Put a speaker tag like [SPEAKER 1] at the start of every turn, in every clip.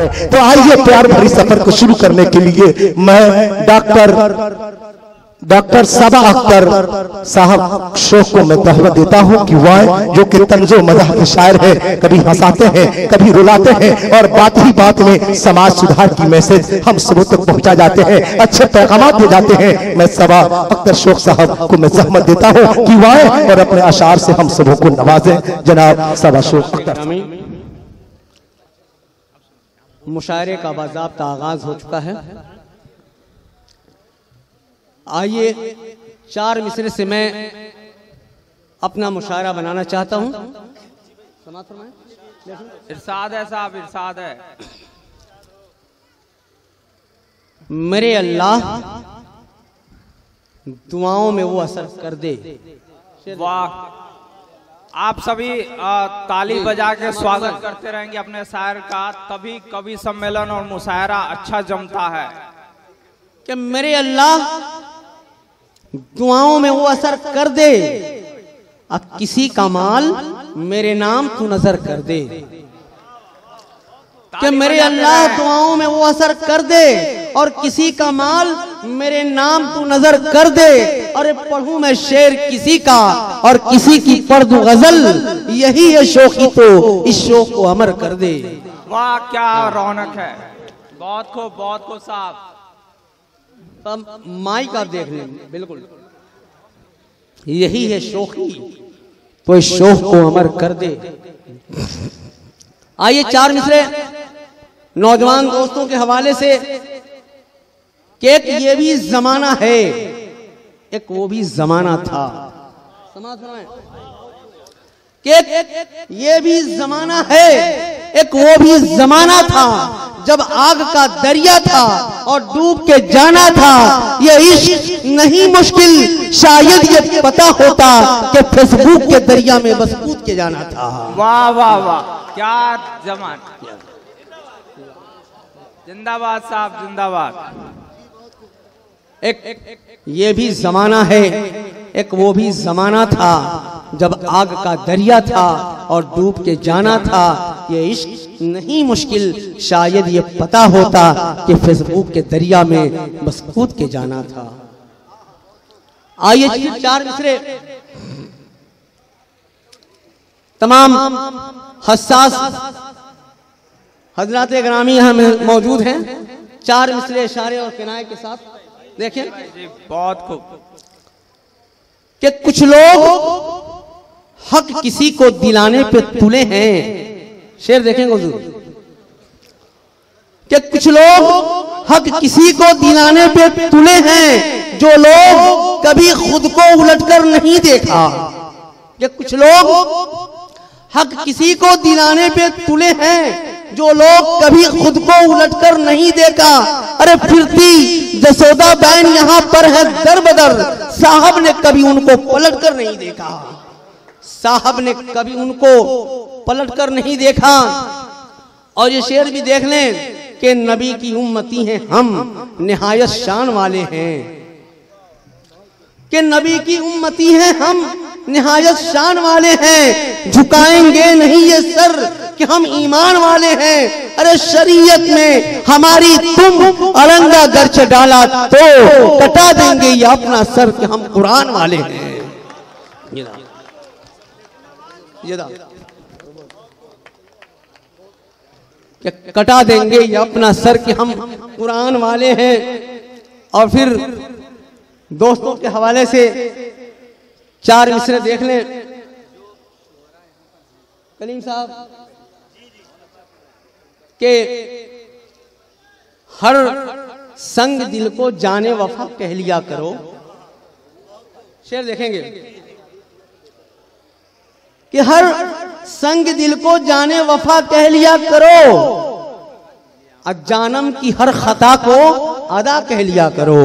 [SPEAKER 1] है। तो आइए प्यार भरी सफर को शुरू करने के लिए मैं डॉक्टर सबा अख्तर साहब शोख को मैं दावत देता हूं कि वह जो कि तंजो मदह के शायर है, कभी हंसाते हैं कभी रुलाते हैं और बात ही बात में समाज सुधार की मैसेज हम सबों तक पहुंचा जाते हैं, अच्छे पैगाम दे जाते हैं। मैं सबा अख्तर शोख साहब को मैं जहमत देता हूं कि वह और अपने अशार से हम सबों को नवाजे। जनाब सबा शोख अख्तर।
[SPEAKER 2] मुशायरे का बाज़ाब्ता आगाज हो चुका है। आइए 4 मिसरे से मैं अपना मुशायरा बनाना चाहता हूं।
[SPEAKER 3] इरशाद है साहब, इरशाद है।
[SPEAKER 2] मेरे अल्लाह दुआओं में वो असर कर दे।
[SPEAKER 3] वाह, आप सभी ताली बजा के स्वागत करते रहेंगे अपने शायर का, तभी कवि सम्मेलन और मुशायरा अच्छा जमता है।
[SPEAKER 2] कि मेरे अल्लाह दुआओं में वो असर कर दे, अब किसी का माल मेरे नाम तू नजर कर दे। कि मेरे अल्लाह दुआओं में वो असर कर दे और किसी का माल मेरे नाम तू नजर कर दे। अरे पढ़ूं मैं शेर किसी का और किसी की पढ़ दूं गजल, यही है शौकी तो इस शौक को अमर कर दे।
[SPEAKER 3] वाह क्या रौनक है, बहुत खूब साहब।
[SPEAKER 2] माइक आप देख लें, बिल्कुल यही है शौकी तो इस शौक को अमर कर दे। आइए 4 मिसरे नौजवान दोस्तों के हवाले से कि एक ये भी जमाना है, एक वो भी जमाना था। समाज सुनाएं कि ये भी जमाना है, एक वो भी जमाना था जब आग का दरिया था और डूब के जाना था। ये इश्क नहीं मुश्किल, शायद ये पता होता कि फेसबुक के दरिया में बस कूद के जाना था।
[SPEAKER 3] वाह वाह वाह, क्या जमाना। जिंदाबाद साहब, जिंदाबाद।
[SPEAKER 2] एक ये भी जमाना है, एक वो भी जमाना था जब आग का दरिया था और डूब के जाना था। ये इश्क नहीं मुश्किल, शायद ये पता होता कि फेसबुक के दरिया में बस कूद के जाना था। आइए 4 मिसरे तमाम हसास हजरात ग्रामी यहाँ मौजूद हैं। 4 मिसरे इशारे और किनारे के साथ देखें।
[SPEAKER 3] बहुत खूब।
[SPEAKER 2] कि कुछ लोग हक किसी को दिलाने पे तुले हैं। शेर देखेंगे हुजूर कि कुछ लोग हक किसी को दिलाने पे तुले हैं, जो लोग कभी खुद को उलटकर नहीं देखा। कि कुछ लोग हक किसी को दिलाने पे तुले हैं, जो लोग कभी खुद को उलटकर नहीं देखा। अरे फिरती जसोदा बैन यहाँ पर है दर बदर, साहब ने कभी उनको पलटकर नहीं देखा। साहब ने कभी उनको पलटकर नहीं देखा। और ये शेर भी देख लें कि नबी की उम्मती हैं हम, निहायत शान वाले हैं। कि नबी की उम्मती हैं हम, निहायत शान वाले हैं। झुकाएंगे नहीं ये सर कि हम ईमान वाले हैं। अरे शरीयत में हमारी तुम अरंगा गर्च डाला तो कटा देंगे ये अपना सर कि हम कुरान वाले हैं। कि कटा देंगे ये अपना सर कि हम कुरान वाले हैं। और फिर दोस्तों के हवाले से 4 मिसरे देख लें। कलीम साहब के हर संग दिल को जाने वफा कह लिया करो। शेर देखेंगे कि हर संग दिल को जाने वफा कह लिया करो, अजानम की हर खता को अदा कह लिया करो।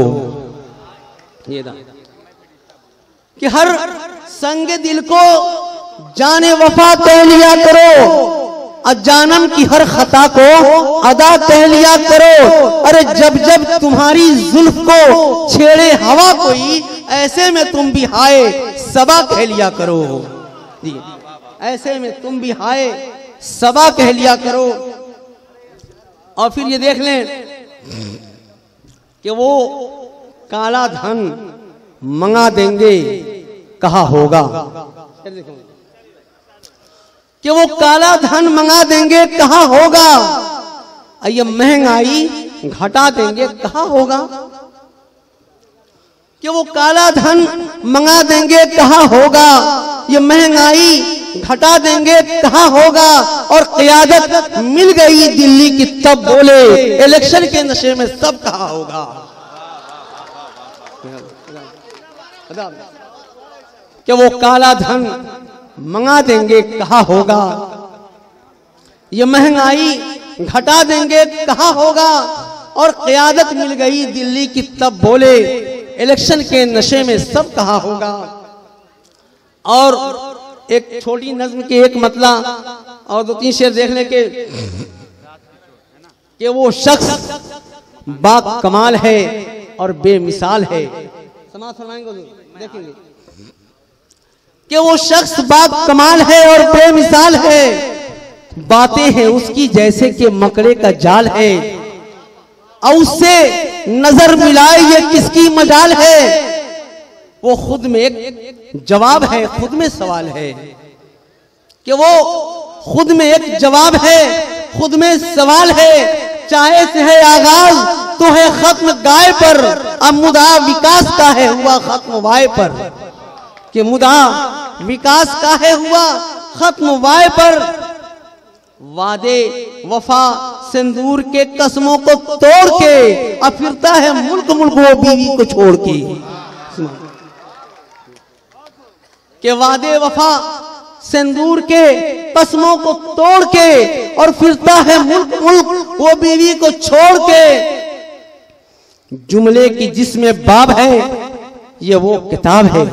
[SPEAKER 2] ये कि हर संग दिल को जाने वफा कह लिया करो, अजानम की हर खता को अदा कह लिया करो। अरे जब जब तुम्हारी जुल्फ को छेड़े हवा कोई, ऐसे में तुम भी हाय सबा कह लिया करो। ऐसे में तुम भी हाय सबा कह लिया करो। और फिर ये देख लें कि वो काला धन मंगा देंगे कहाँ होगा, कि वो काला धन मंगा देंगे कहाँ होगा, ये महंगाई घटा देंगे कहाँ होगा, कि वो काला धन मंगा देंगे कहाँ होगा, ये महंगाई घटा देंगे कहाँ होगा, और क़यादत मिल गई दिल्ली की तब बोले इलेक्शन के नशे में सब कहाँ होगा। कि वो काला धन मंगा देंगे कहाँ होगा, ये महंगाई घटा देंगे कहाँ होगा, और क़यादत मिल गई दिल्ली की तब बोले इलेक्शन के नशे में सब कहाँ होगा। और एक छोटी नज्म के एक मतला और 2-3 शेर देख लें कि वो शख्स बा कमाल है और बेमिसाल है। समाज फरमाएंगे, देखेंगे कि वो शख्स बा कमाल है और बेमिसाल है, बातें हैं उसकी जैसे कि मकड़े का जाल है, और उससे नजर मिलाए ये किसकी मजाल है। वो खुद में एक जवाब है, खुद में सवाल है, कि वो खुद में एक जवाब है, खुद में सवाल है। चाहे से है आगाज तो है खत्म गाय पर, अब मुदा विकास का है हुआ खत्म वाय पर, कि मुदा विकास का है हुआ खत्म वाय पर। वादे वफा सिंदूर के कसमों को तोड़ के अब फिरता है मुल्क मुल्क वो बीवी को छोड़ के, कि वादे वफा सिंदूर के कसमों को तोड़ के और फिरता है मुल्क मुल्क वो बीवी को छोड़ के। जुमले की जिसमें बाब है ये वो किताब है,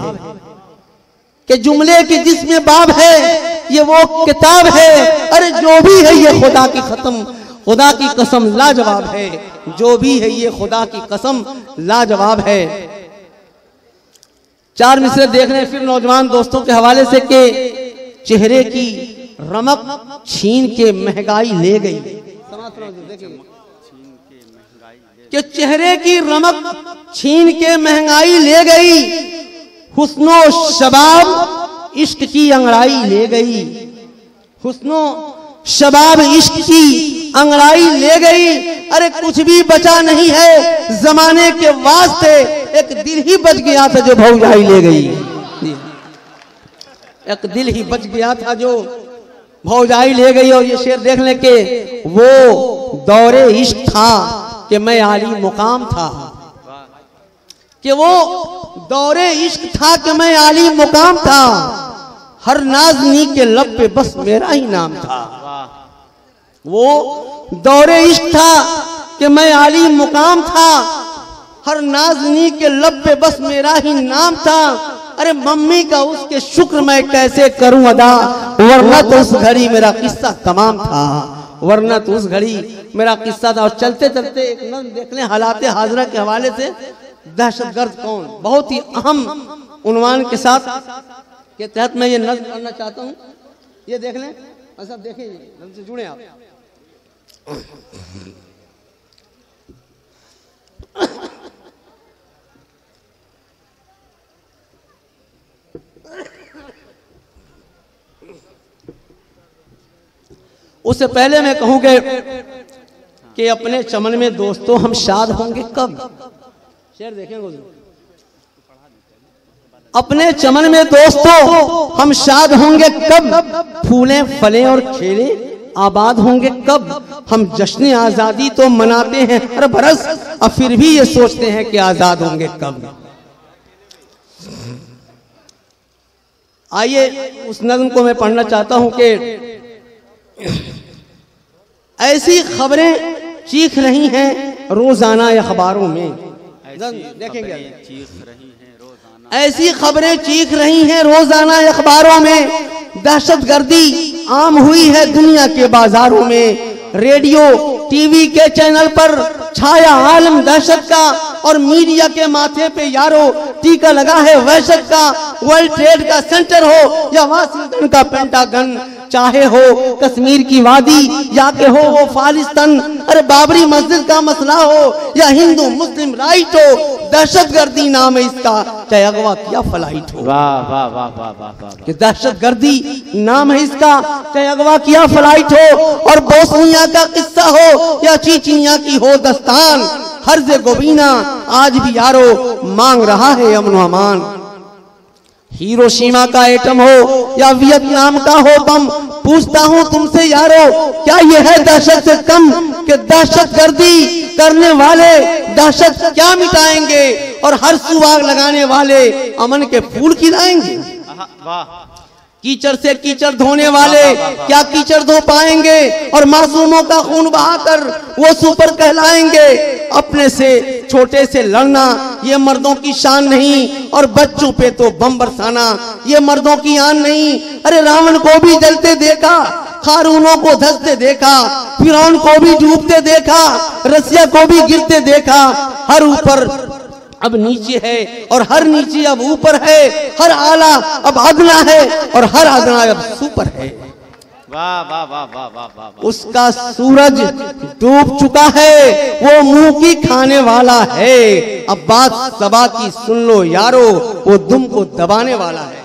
[SPEAKER 2] कि जुमले की जिसमें बाब है ये वो किताब है। अरे जो भी है ये खुदा की खत्म, खुदा की कसम लाजवाब है, जो भी है ये खुदा की कसम लाजवाब है। 4 मिसरे देख रहे हैं फिर नौजवान दोस्तों के हवाले से कि चेहरे की रमक छीन के महंगाई ले गई, कि चेहरे की रमक छीन के महंगाई ले गई, हुस्नो शबाब इश्क की अंगड़ाई ले गई, हुस्नो शबाब इश्क की अंगड़ाई ले गई। अरे कुछ भी बचा नहीं है जमाने के वास्ते, एक दिल ही बच गया था जो भौजाई ले गई, एक दिल ही बच गया था जो भौजाई ले गई। और ये शेर देख ले कि वो दौरे इश्क था कि मैं आली मुकाम था, कि वो दौरे इश्क था कि मैं आली मुकाम था, हर नाज़नी के लब पे बस मेरा ही नाम था। वो दौरे इश्क था कि मैं आली मुकाम था, हर नाज़नी के लब पे बस मेरा ही नाम था। अरे मम्मी का उसके शुक्र मैं कैसे करूं अदा, वरना तो उस घड़ी मेरा किस्सा तमाम था, वरना तो उस घड़ी मेरा किस्सा था। और चलते चलते एक नज़्म देख लें हालात हाज़िरा के हवाले से, दहशतगर्द कौन, बहुत ही अहम उन्वान के साथ के तहत मैं ये नज़्म करना चाहता हूँ। ये देख लें सब देखें, नज़्म से जुड़े आप। उससे पहले मैं कहूँगा कि अपने चमन में दोस्तों हम शाद होंगे कब, शेर देखेंगे। अपने चमन में दोस्तों हम शाद होंगे कब, फूलें फलें और खेले आबाद होंगे कब। हम जश्न आजादी तो मनाते हैं हर बरस, और फिर भी ये सोचते हैं कि आजाद होंगे कब। आइए उस नज़्म को मैं पढ़ना चाहता हूं कि ऐसी खबरें चीख रही हैं रोजाना अखबारों में, देखेंगे ऐसी खबरें चीख रही हैं रोजाना अखबारों में, दहशतगर्दी आम हुई है दुनिया के बाजारों में। रेडियो टीवी के चैनल पर छाया आलम दहशत का, और मीडिया के माथे पे यारो टीका लगा है वहशत का। वर्ल्ड ट्रेड का सेंटर हो या वाशिंगटन का पेंटागन, चाहे हो कश्मीर की वादी या के हो वो फालिस्तान, अरे बाबरी मस्जिद का मसला हो या हिंदू मुस्लिम राइट हो, दहशतगर्दी नाम है इसका, चाहे अगवा किया फ्लाइट हो।
[SPEAKER 3] वाह वाह वाह वाह वाह वाह।
[SPEAKER 2] कि दहशतगर्दी नाम है इसका, चाहे अगवा किया फ्लाइट हो, और बोस्निया का किस्सा हो या चीचिनिया की हो दस्तान, हर्ज गोबीना आज भी यारो मांग रहा है अमन व अमान। हिरोशिमा का एटम हो या वियतनाम का हो बम, पूछता हूँ तुमसे यारो, क्या यह है दहशत से कम कि दहशतगर्दी करने वाले दहशत क्या मिटाएंगे और हर सुहाग लगाने वाले अमन के फूल खिलाएंगे।
[SPEAKER 3] वाह।
[SPEAKER 2] कीचड़ से कीचड़ धोने वाले क्या कीचड़ धो पाएंगे और मासूमों का खून बहाकर वो सुपर कहलाएंगे। अपने से छोटे से लड़ना ये मर्दों की शान नहीं, और बच्चों पे तो बम बरसाना ये मर्दों की आन नहीं। अरे रावण को भी जलते देखा, खारूनों को धंसते देखा, फिरौन को भी डूबते देखा, रसिया को भी गिरते देखा। हर ऊपर अब नीचे है और हर नीचे अब ऊपर है, हर आला अब अदना है और हर अदना अब सुपर है।
[SPEAKER 3] वाह वाह वाह वाह वाह वाह।
[SPEAKER 2] उसका सूरज डूब चुका है, वो मुंह की खाने वाला है। अब बात सबा की सुन लो यारो, वो दुम को दबाने वाला है।